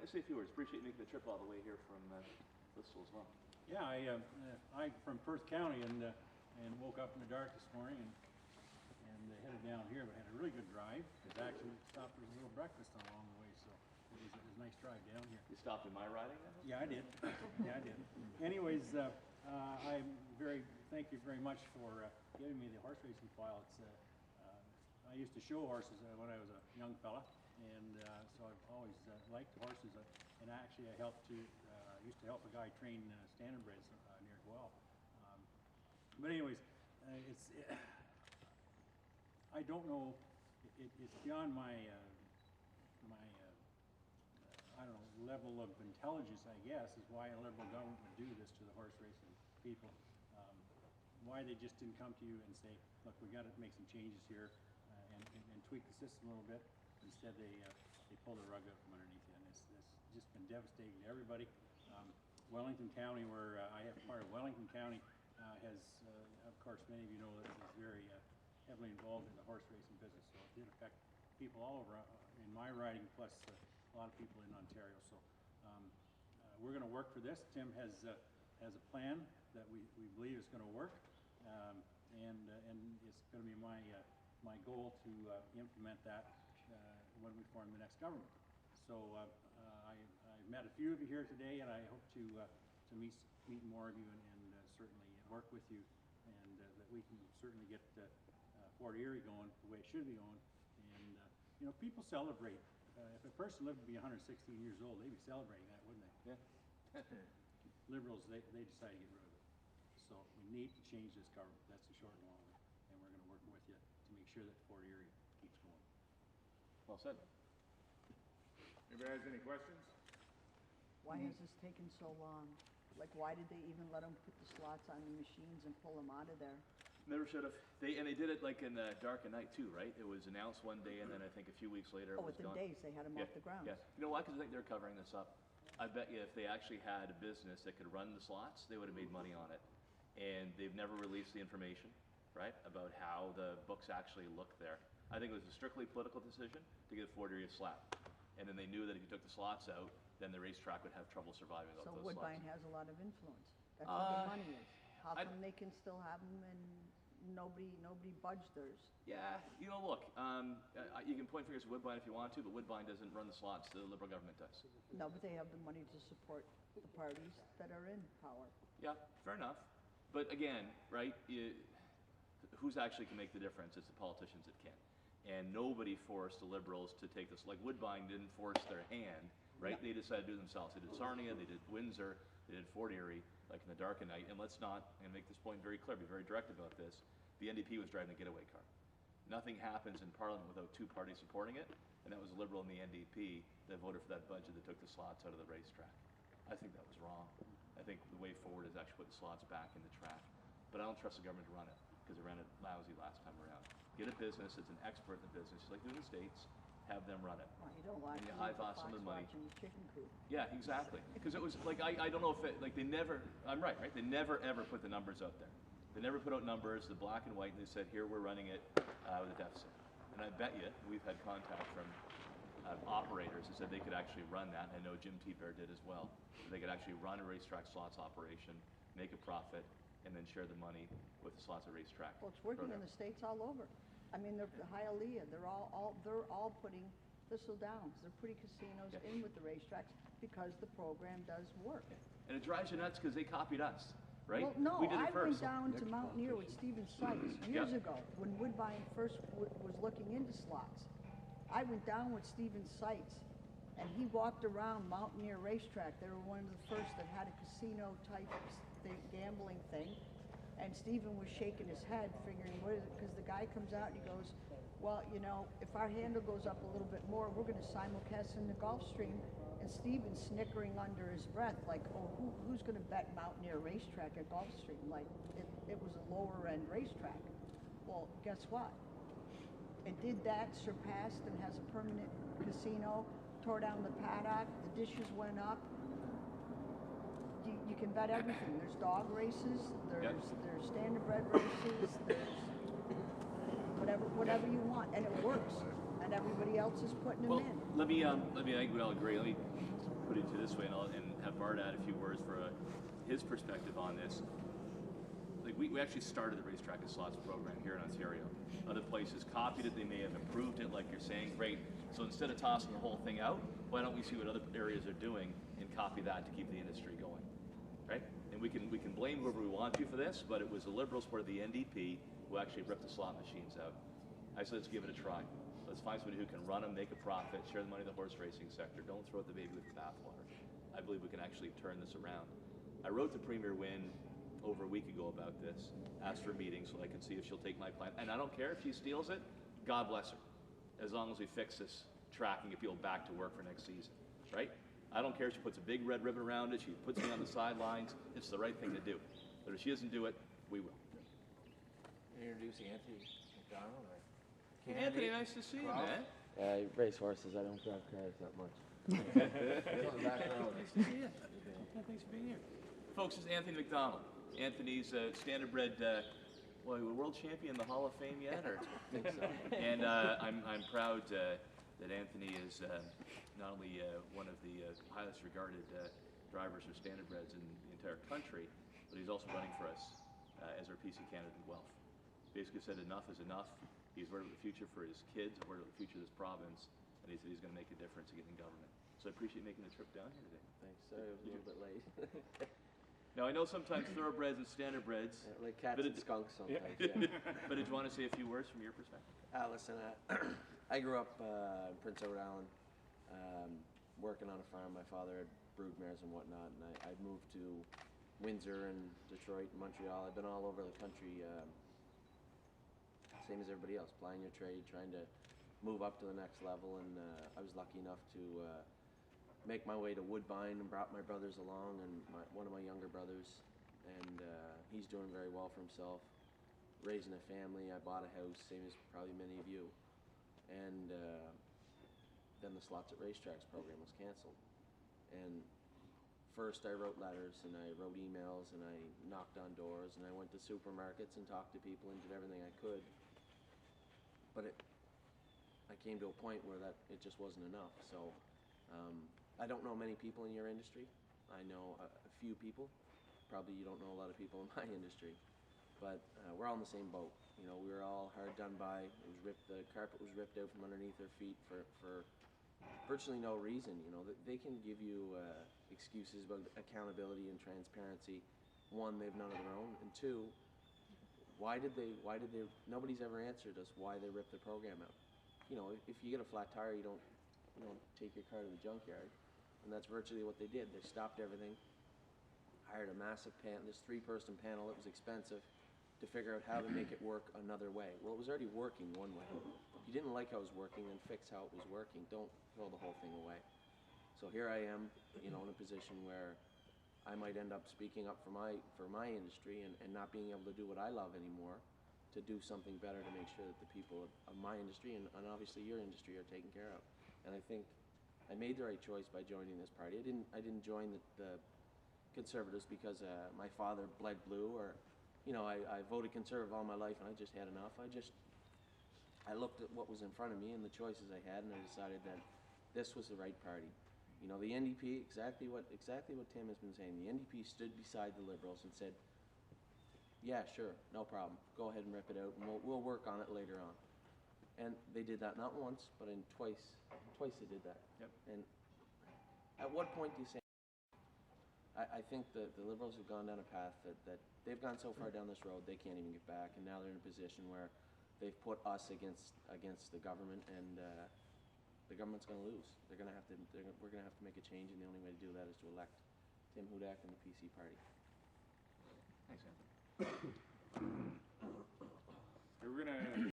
don't you say a few words? Appreciate you making the trip all the way here from Bristol as well. Yeah, I'm from Perth County and woke up in the dark this morning and headed down here, but had a really good drive. Because actually stopped for a little breakfast along the way, so it was a nice drive down here. You stopped in my riding? Yeah, I did. Yeah, I did. Anyways, thank you very much for giving me the horse racing file. It's I used to show horses when I was a young fella, and so I've always liked horses. And actually, I used to help a guy train standardbreds near Guelph. But anyways, I don't know. It's beyond my I don't know, level of intelligence, I guess, is why a Liberal government would do this to the horse racing people. Why they just didn't come to you and say, look, we got to make some changes here and tweak the system a little bit. Instead, they pull the rug out from underneath you, and it's just been devastating to everybody. Wellington County, where I have part of Wellington County, has, of course, many of you know that is very heavily involved in the horse racing business, so it did affect people all over in my riding, plus a lot of people in Ontario. So we're going to work for this. Tim has a plan that we believe is going to work, and it's going to be my goal to implement that when we form the next government. So I met a few of you here today, and I hope to meet more of you and certainly work with you, and that we can certainly get Fort Erie going the way it should be going. And you know, people celebrate. If a person lived to be 116 years old, they'd be celebrating that, wouldn't they? Yeah. Liberals, they decide to get rid of it. So we need to change this government. That's the short and long of it. And we're going to work with you to make sure that Fort Erie keeps going. Well said. Anybody has any questions? Why has this taken so long? Like, why did they even let them put the slots on the machines and pull them out of there? Never should have. They did it like in the dark of night too, right? It was announced one day, and then I think a few weeks later it was within gone. days they had them off the ground. Yeah. You know why? Because I think they're covering this up. I bet you if they actually had a business that could run the slots, they would have made money on it. And they've never released the information, right, about how the books actually look there. I think it was a strictly political decision to give Fort Erie a slap. And then they knew that if you took the slots out, then the racetrack would have trouble surviving without those slots. So Woodbine has a lot of influence. That's what the money is. How come they can still have them and nobody budged theirs? Yeah, you know, look, you can point fingers at Woodbine if you want to, but Woodbine doesn't run the slots. The Liberal government does. No, but they have the money to support the parties that are in power. Yeah, fair enough. But again, right, who's actually can make the difference? It's the politicians that can. And nobody forced the Liberals to take this. Like Woodbine didn't force their hand, right? No. They decided to do it themselves. They did Sarnia, they did Windsor, they did Fort Erie, like in the dark of night. And let's not, and make this point very clear, be very direct about this, the NDP was driving a getaway car. Nothing happens in Parliament without two parties supporting it, and that was the Liberal and the NDP that voted for that budget that took the slots out of the racetrack. I think that was wrong. I think the way forward is actually put the slots back in the track. But I don't trust the government to run it, because they ran it lousy last time around. Get a business that's an expert in the business, just like doing the States, have them run it. Well, you don't want to hive off some of the money. The chicken coop. Yeah, exactly. Because it was like, I don't know if it, like they never, I'm right, right? They never ever put the numbers out there. They never put out numbers, the black and white, and they said, here we're running it with a deficit. And I bet you, we've had contact from operators who said they could actually run that. I know Jim T-Bear did as well. They could actually run a racetrack slots operation, make a profit, and then share the money with the slots at racetrack. Well, it's working in the States all over. I mean, the Hialeah, they're all putting Thistle Downs. They're putting casinos in with the racetracks because the program does work. And it drives you nuts because they copied us, right? Well, no, we did it I first. went down to Mountaineer with Stephen Sykes years ago when Woodbine first was looking into slots. I went down with Stephen Sykes, and he walked around Mountaineer Racetrack. They were one of the first that had a casino-type gambling thing. And Stephen was shaking his head, figuring, what is it? Because the guy comes out and he goes, well, you know, if our handle goes up a little bit more, we're going to simulcast in the Gulfstream. And Stephen's snickering under his breath, like, oh, who's going to bet Mountaineer Racetrack at Gulfstream? Like, it was a lower-end racetrack. Well, guess what? It did that, surpassed, and has a permanent casino, tore down the paddock, the dishes went up. You can bet everything. There's dog races, there's standardbred races, there's whatever you want, and it works. And everybody else is putting them in. I think we all agree. put it to you this way, and have Bart add a few words for his perspective on this. Like we actually started the racetrack and slots program here in Ontario. Other places copied it, they may have improved it, like you're saying, great. So instead of tossing the whole thing out, why don't we see what other areas are doing and copy that to keep the industry going, right? And we can blame whoever we want to for this, but it was the Liberals, part of the NDP, who actually ripped the slot machines out. I said, let's give it a try. Let's find somebody who can run them, make a profit, share the money in the horse racing sector. Don't throw out the baby with the bathwater. I believe we can actually turn this around. I wrote to Premier Wynne over a week ago about this, asked for a meeting so I can see if she'll take my plan. And I don't care if she steals it, God bless her, as long as we fix this track and get people back to work for next season, right? I don't care if she puts a big red ribbon around it, she puts me on the sidelines, it's the right thing to do. But if she doesn't do it, we will. Introduce Anthony MacDonald. Anthony, nice to see you, man. I race horses. I don't drive cars that much. Nice to see you. Thanks for being here. Folks, this is Anthony MacDonald. Anthony's standardbred, world champion in the Hall of Fame yet? Or? I think so. And I'm proud that Anthony is not only one of the highest regarded drivers for standardbreds in the entire country, but he's also running for us as our PC candidate in Guelph. Basically said enough is enough. He's worried about the future for his kids, worried about the future of this province, and he said he's going to make a difference again in government. So I appreciate making the trip down here today. Thanks. Sorry, I was a little bit late. Now, I know sometimes thoroughbreds and standardbreds, Like cats But and it- skunks sometimes. Yeah. but did you want to say a few words from your perspective? Listen, I grew up in Prince Edward Island, working on a farm. My father had broodmares and whatnot, and I moved to Windsor and Detroit and Montreal. I've been all over the country, same as everybody else, plying your trade, trying to move up to the next level, and I was lucky enough to make my way to Woodbine and brought my brothers along, and one of my younger brothers, and he's doing very well for himself, raising a family. I bought a house, same as probably many of you, and then the Slots at Racetracks program was canceled. And first I wrote letters and I wrote emails and I knocked on doors and I went to supermarkets and talked to people and did everything I could. But I came to a point where it just wasn't enough. So I don't know many people in your industry. I know a few people. Probably you don't know a lot of people in my industry. But we're all in the same boat. You know, we were all hard done by. It was ripped. The carpet was ripped out from underneath their feet for virtually no reason. You know, they can give you excuses about accountability and transparency. One, they've none of their own, and two, why did they? Nobody's ever answered us why they ripped the program out. You know, if you get a flat tire, you don't take your car to the junkyard, and that's virtually what they did. They stopped everything, hired a massive this 3-person panel that was expensive, to figure out how to make it work another way. Well, it was already working one way. If you didn't like how it was working, then fix how it was working. Don't throw the whole thing away. So here I am, in a position where I might end up speaking up for my industry and not being able to do what I love anymore, to do something better to make sure that the people of my industry and obviously your industry are taken care of. And I think I made the right choice by joining this party. I didn't join the Conservatives because my father bled blue, or I voted Conservative all my life and I just had enough. I looked at what was in front of me and the choices I had, and I decided that this was the right party. You know, the NDP, exactly what Tim has been saying. The NDP stood beside the Liberals and said, "Yeah, sure, no problem. Go ahead and rip it out, and we'll work on it later on." And they did that not once, but twice. Twice they did that. Yep. And at what point do you say? I think the Liberals have gone down a path that they've gone so far down this road they can't even get back, and now they're in a position where they've put us against the government, and the government's going to lose. We're going to have to make a change, and the only way to do that is to elect Tim Hudak and the PC party. Thanks, Anthony. We're going to